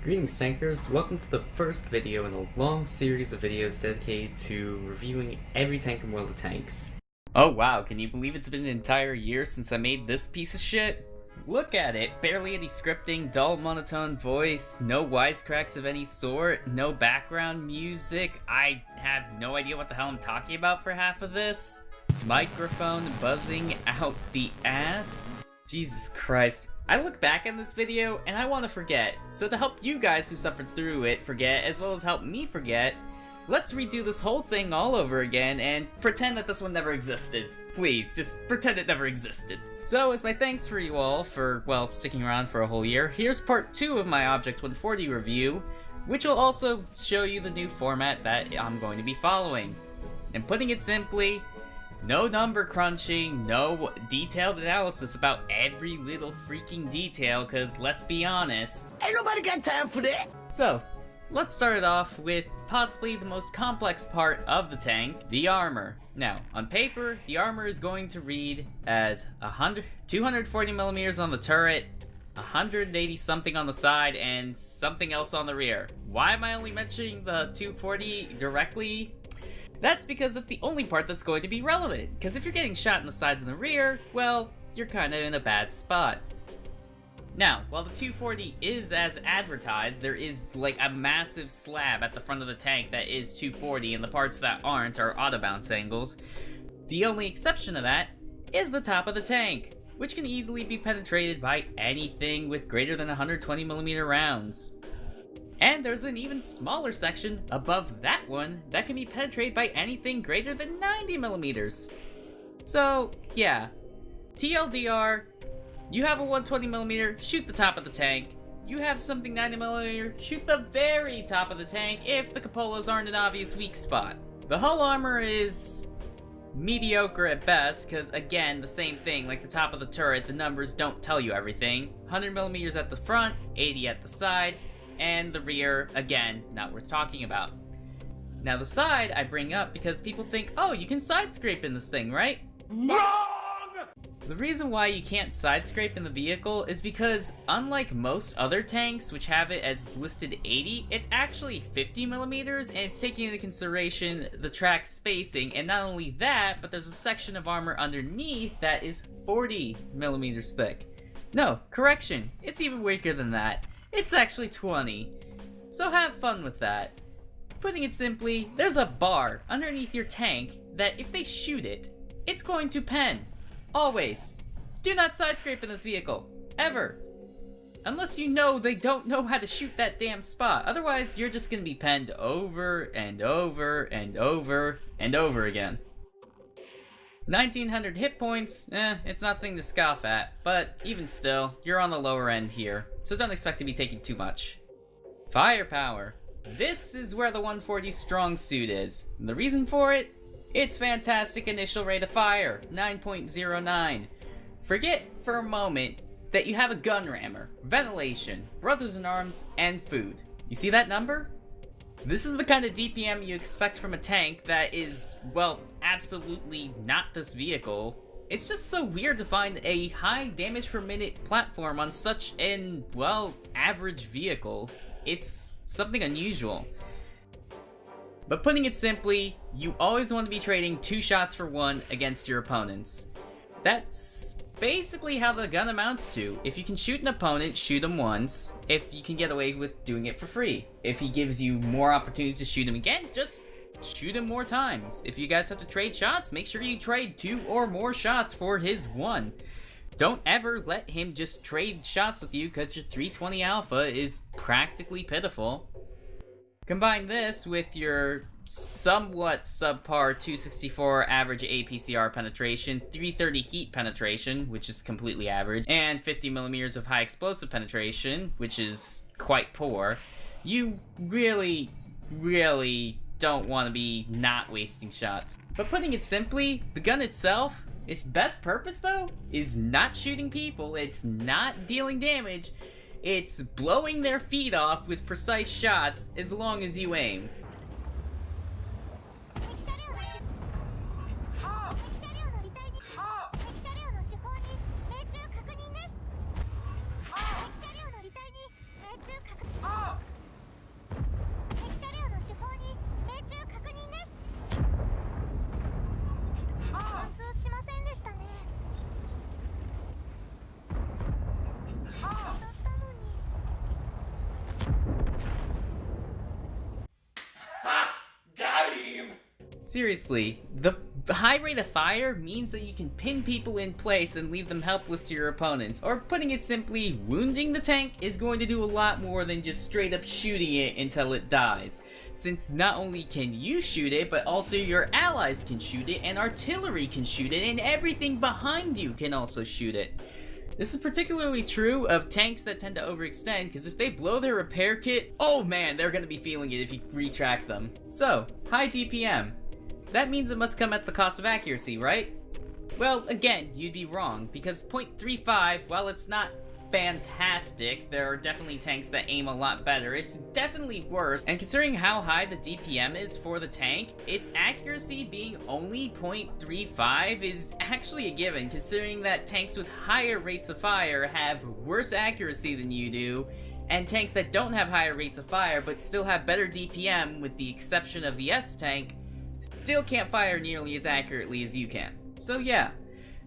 Greetings tankers, welcome to the first video in a long series of videos dedicated to reviewing every tank in World of Tanks. Oh wow, can you believe it's been an entire year since I made this piece of shit? Look at it, barely any scripting, dull monotone voice, no wisecracks of any sort, no background music, I have no idea what the hell I'm talking about for half of this. Microphone buzzing out the ass? Jesus Christ. I look back on this video and I want to forget, so to help you guys who suffered through it forget, as well as help me forget, let's redo this whole thing all over again and pretend that this one never existed. Please, just pretend it never existed. So as my thanks for you all for, well, sticking around for a whole year, here's part 2 of my Object 140 review, which will also show you the new format that I'm going to be following. And putting it simply, no number crunching, no detailed analysis about every little freaking detail, cause let's be honest, ain't nobody got time for that! So, let's start it off with possibly the most complex part of the tank, the armor. Now, on paper, the armor is going to read as 240 millimeters on the turret, 180 something on the side, and something else on the rear. Why am I only mentioning the 240 directly? That's because that's the only part that's going to be relevant, because if you're getting shot in the sides and the rear, well, you're kinda in a bad spot. Now, while the 240 is as advertised, there is like a massive slab at the front of the tank that is 240, and the parts that aren't are auto-bounce angles. The only exception to that is the top of the tank, which can easily be penetrated by anything with greater than 120 millimeter rounds. And there's an even smaller section above that one that can be penetrated by anything greater than 90 millimeters. So, yeah. TLDR, you have a 120 millimeter, shoot the top of the tank. You have something 90 millimeter, shoot the very top of the tank if the cupolas aren't an obvious weak spot. The hull armor is mediocre at best, because again, the same thing, like the top of the turret, the numbers don't tell you everything. 100 millimeters at the front, 80 at the side, and the rear, again, not worth talking about. Now the side I bring up because people think, oh, you can side scrape in this thing, right? Wrong! The reason why you can't side scrape in the vehicle is because, unlike most other tanks, which have it as listed 80, it's actually 50 millimeters, and it's taking into consideration the track spacing, and not only that, but there's a section of armor underneath that is 40 millimeters thick. No, correction, it's even weaker than that. It's actually 20. So have fun with that. Putting it simply, there's a bar underneath your tank that if they shoot it, it's going to pen. Always. Do not side scrape in this vehicle. Ever. Unless you know they don't know how to shoot that damn spot. Otherwise, you're just gonna be penned over and over and over and over again. 1900 hit points, it's nothing to scoff at, but even still, you're on the lower end here, so don't expect to be taking too much. Firepower. This is where the 140 strong suit is. And the reason for it? Its fantastic initial rate of fire, 9.09. Forget for a moment that you have a gun rammer, ventilation, brothers in arms, and food. You see that number? This is the kind of DPM you expect from a tank that is, well, absolutely not this vehicle. It's just so weird to find a high damage per minute platform on such an, well, average vehicle. It's something unusual. But putting it simply, you always want to be trading 2 shots for 1 against your opponents. That's basically how the gun amounts to. If you can shoot an opponent, shoot him once. If you can get away with doing it for free. If he gives you more opportunities to shoot him again, just shoot him more times. If you guys have to trade shots, make sure you trade 2 or more shots for his 1. Don't ever let him just trade shots with you because your 320 alpha is practically pitiful. Combine this with your somewhat subpar 264 average APCR penetration, 330 heat penetration, which is completely average, and 50 millimeters of high explosive penetration, which is quite poor. You really, really don't want to be not wasting shots. But putting it simply, the gun itself, its best purpose though, is not shooting people, it's not dealing damage, it's blowing their feet off with precise shots as long as you aim. Seriously, the high rate of fire means that you can pin people in place and leave them helpless to your opponents, or putting it simply, wounding the tank is going to do a lot more than just straight up shooting it until it dies, since not only can you shoot it, but also your allies can shoot it, and artillery can shoot it, and everything behind you can also shoot it. This is particularly true of tanks that tend to overextend, because if they blow their repair kit, oh man, they're going to be feeling it if you retract them. So, high DPM. That means it must come at the cost of accuracy, right? Well, again, you'd be wrong, because 0.35, while it's not fantastic, there are definitely tanks that aim a lot better, it's definitely worse, and considering how high the DPM is for the tank, its accuracy being only 0.35 is actually a given, considering that tanks with higher rates of fire have worse accuracy than you do, and tanks that don't have higher rates of fire but still have better DPM, with the exception of the S tank, still can't fire nearly as accurately as you can. So yeah,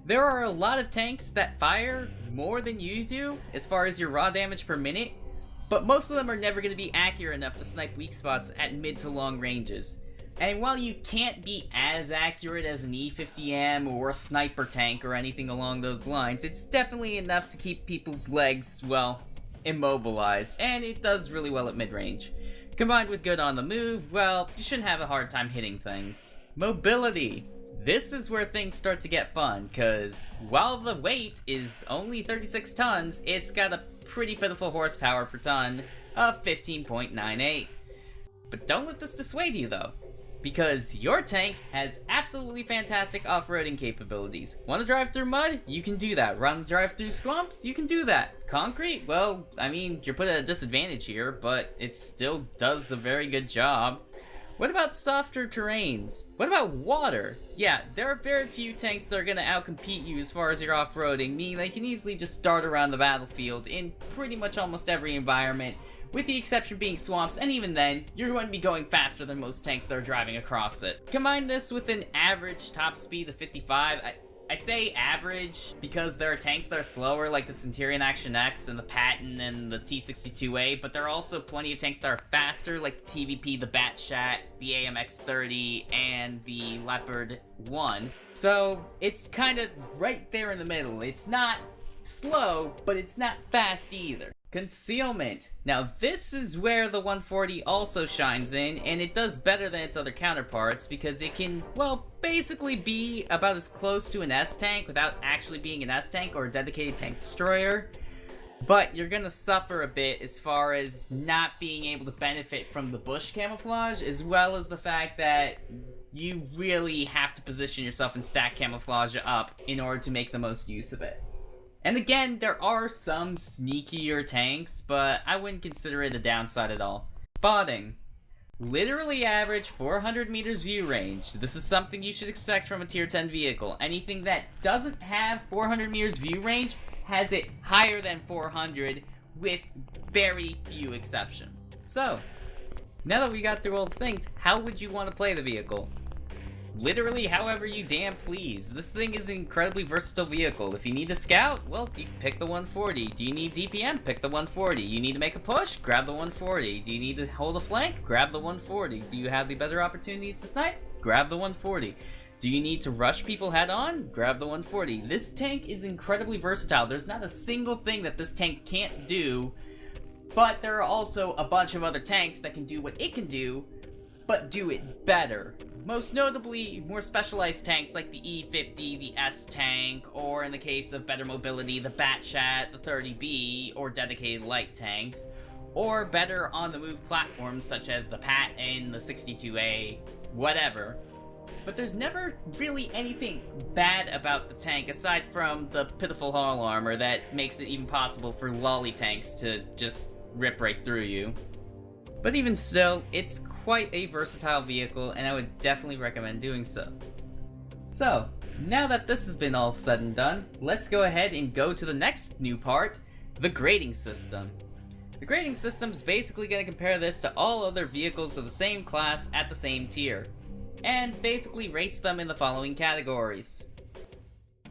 there are a lot of tanks that fire more than you do as far as your raw damage per minute, but most of them are never going to be accurate enough to snipe weak spots at mid to long ranges. And while you can't be as accurate as an E50M or a sniper tank or anything along those lines, it's definitely enough to keep people's legs, well, immobilized, and it does really well at mid-range. Combined with good on the move, well, you shouldn't have a hard time hitting things. Mobility. This is where things start to get fun, cause while the weight is only 36 tons, it's got a pretty pitiful horsepower per ton of 15.98. But don't let this dissuade you though, because your tank has absolutely fantastic off-roading capabilities. Want to drive through mud? You can do that. Want to drive through swamps? You can do that. Concrete? Well, I mean, you're put at a disadvantage here, but it still does a very good job. What about softer terrains? What about water? Yeah, there are very few tanks that are going to outcompete you as far as your off-roading, meaning they can easily just dart around the battlefield in pretty much almost every environment, with the exception being swamps, and even then, you're going to be going faster than most tanks that are driving across it. Combine this with an average top speed of 55. I say average because there are tanks that are slower, like the Centurion Action X and the Patton and the T62A, but there are also plenty of tanks that are faster, like the TVP, the Batshat, the AMX-30, and the Leopard 1. So it's kind of right there in the middle. It's not slow, but it's not fast either. Concealment. Now this is where the 140 also shines in, and it does better than its other counterparts because it can, well, basically be about as close to an S-tank without actually being an S-tank or a dedicated tank destroyer. But you're gonna suffer a bit as far as not being able to benefit from the bush camouflage, as well as the fact that you really have to position yourself and stack camouflage up in order to make the most use of it. And again, there are some sneakier tanks, but I wouldn't consider it a downside at all. Spotting. Literally average 400 meters view range. This is something you should expect from a tier 10 vehicle. Anything that doesn't have 400 meters view range has it higher than 400 with very few exceptions. So, now that we got through all the things, how would you want to play the vehicle? Literally however you damn please. This thing is an incredibly versatile vehicle. If you need to scout, well, you pick the 140. Do you need DPM? Pick the 140. You need to make a push? Grab the 140. Do you need to hold a flank? Grab the 140. Do you have the better opportunities to snipe? Grab the 140. Do you need to rush people head on? Grab the 140. This tank is incredibly versatile. There's not a single thing that this tank can't do, but there are also a bunch of other tanks that can do what it can do, but do it better. Most notably, more specialized tanks like the E50, the S-tank, or in the case of better mobility, the Batshat, the 30B, or dedicated light tanks, or better on-the-move platforms such as the Patton, the 62A, whatever. But there's never really anything bad about the tank aside from the pitiful hull armor that makes it even possible for lolly tanks to just rip right through you. But even still, it's quite a versatile vehicle, and I would definitely recommend doing so. So, now that this has been all said and done, let's go ahead and go to the next new part, the grading system. The grading system is basically going to compare this to all other vehicles of the same class at the same tier, and basically rates them in the following categories.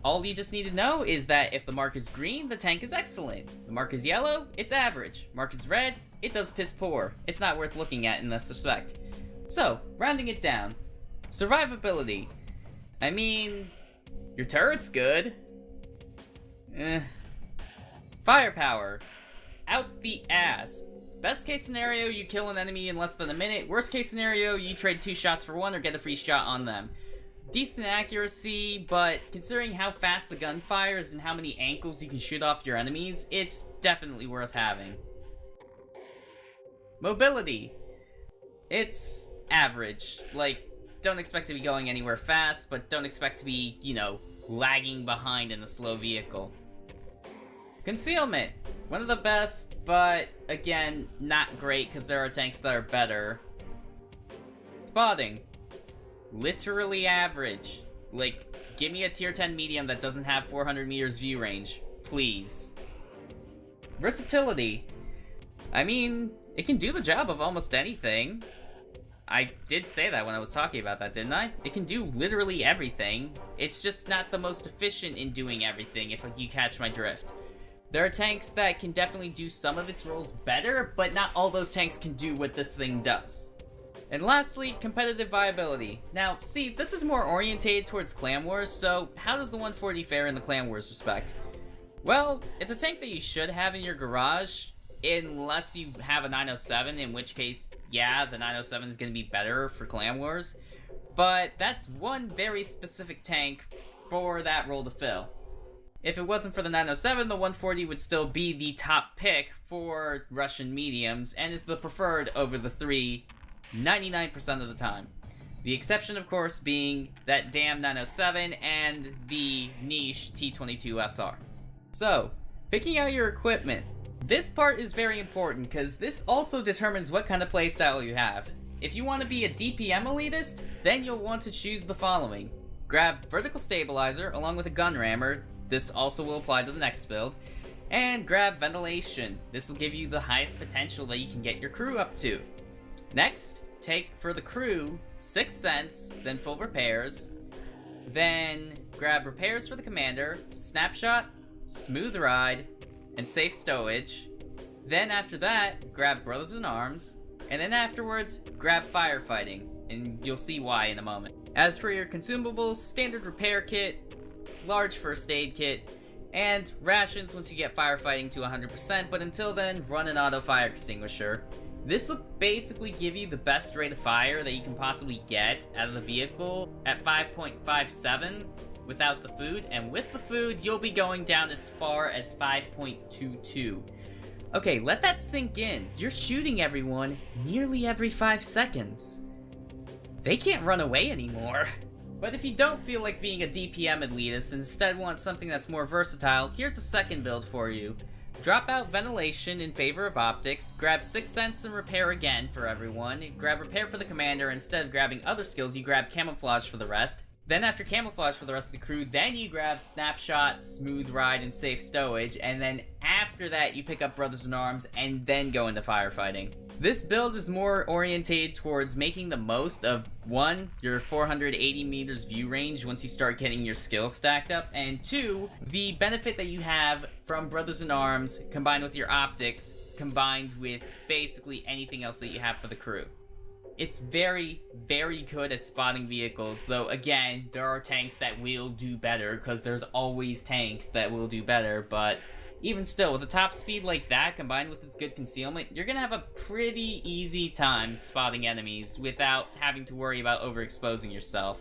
All you just need to know is that if the mark is green, the tank is excellent. The mark is yellow, it's average. Mark is red, it does piss poor. It's not worth looking at in this respect. So, rounding it down. Survivability. I mean, your turret's good. Firepower. Out the ass. Best case scenario, you kill an enemy in less than a minute. Worst case scenario, you trade 2 shots for 1 or get a free shot on them. Decent accuracy, but considering how fast the gun fires and how many ankles you can shoot off your enemies, it's definitely worth having. Mobility. It's average. Like, don't expect to be going anywhere fast, but don't expect to be, you know, lagging behind in a slow vehicle. Concealment. One of the best, but again, not great because there are tanks that are better. Spotting. Literally average. Like, give me a tier 10 medium that doesn't have 400 meters view range. Please. Versatility. I mean, it can do the job of almost anything. I did say that when I was talking about that, didn't I? It can do literally everything. It's just not the most efficient in doing everything, if you catch my drift. There are tanks that can definitely do some of its roles better, but not all those tanks can do what this thing does. And lastly, competitive viability. Now, see, this is more orientated towards Clan Wars, so how does the 140 fare in the Clan Wars respect? Well, it's a tank that you should have in your garage, unless you have a 907, in which case, yeah, the 907 is going to be better for Clan Wars. But that's one very specific tank for that role to fill. If it wasn't for the 907, the 140 would still be the top pick for Russian mediums, and is the preferred over the 3 99% of the time. The exception, of course, being that damn 907 and the niche T22 SR. So, picking out your equipment. This part is very important because this also determines what kind of playstyle you have. If you want to be a DPM elitist, then you'll want to choose the following. Grab vertical stabilizer along with a gun rammer. This also will apply to the next build. And grab ventilation. This will give you the highest potential that you can get your crew up to. Next, take for the crew 6 cents, then full repairs. Then grab repairs for the commander, snapshot, smooth ride, and safe stowage. Then after that, grab brothers in arms. And then afterwards, grab firefighting. And you'll see why in a moment. As for your consumables, standard repair kit, large first aid kit, and rations once you get firefighting to 100%, but until then, run an auto fire extinguisher. This will basically give you the best rate of fire that you can possibly get out of the vehicle at 5.57 without the food, and with the food, you'll be going down as far as 5.22. Okay, let that sink in. You're shooting everyone nearly every 5 seconds. They can't run away anymore. But if you don't feel like being a DPM elitist and instead want something that's more versatile, here's a second build for you. Drop out ventilation in favor of optics, grab 6 cents and repair again for everyone, grab repair for the commander, instead of grabbing other skills you grab camouflage for the rest. Then after camouflage for the rest of the crew, then you grab snapshot, smooth ride, and safe stowage, and then after that you pick up brothers in arms and then go into firefighting. This build is more orientated towards making the most of 1, your 480 meters view range once you start getting your skills stacked up, and 2, the benefit that you have from brothers in arms combined with your optics, combined with basically anything else that you have for the crew. It's very, very good at spotting vehicles, though again, there are tanks that will do better, because there's always tanks that will do better, but even still, with a top speed like that, combined with its good concealment, you're gonna have a pretty easy time spotting enemies without having to worry about overexposing yourself.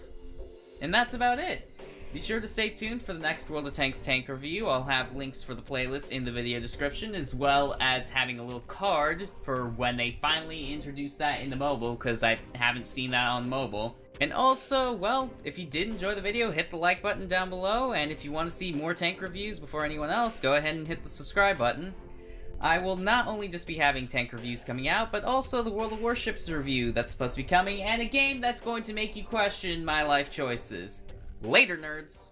And that's about it. Be sure to stay tuned for the next World of Tanks tank review. I'll have links for the playlist in the video description, as well as having a little card for when they finally introduce that into mobile, because I haven't seen that on mobile. And also, well, if you did enjoy the video, hit the like button down below, and if you want to see more tank reviews before anyone else, go ahead and hit the subscribe button. I will not only just be having tank reviews coming out, but also the World of Warships review that's supposed to be coming, and a game that's going to make you question my life choices. Later, nerds!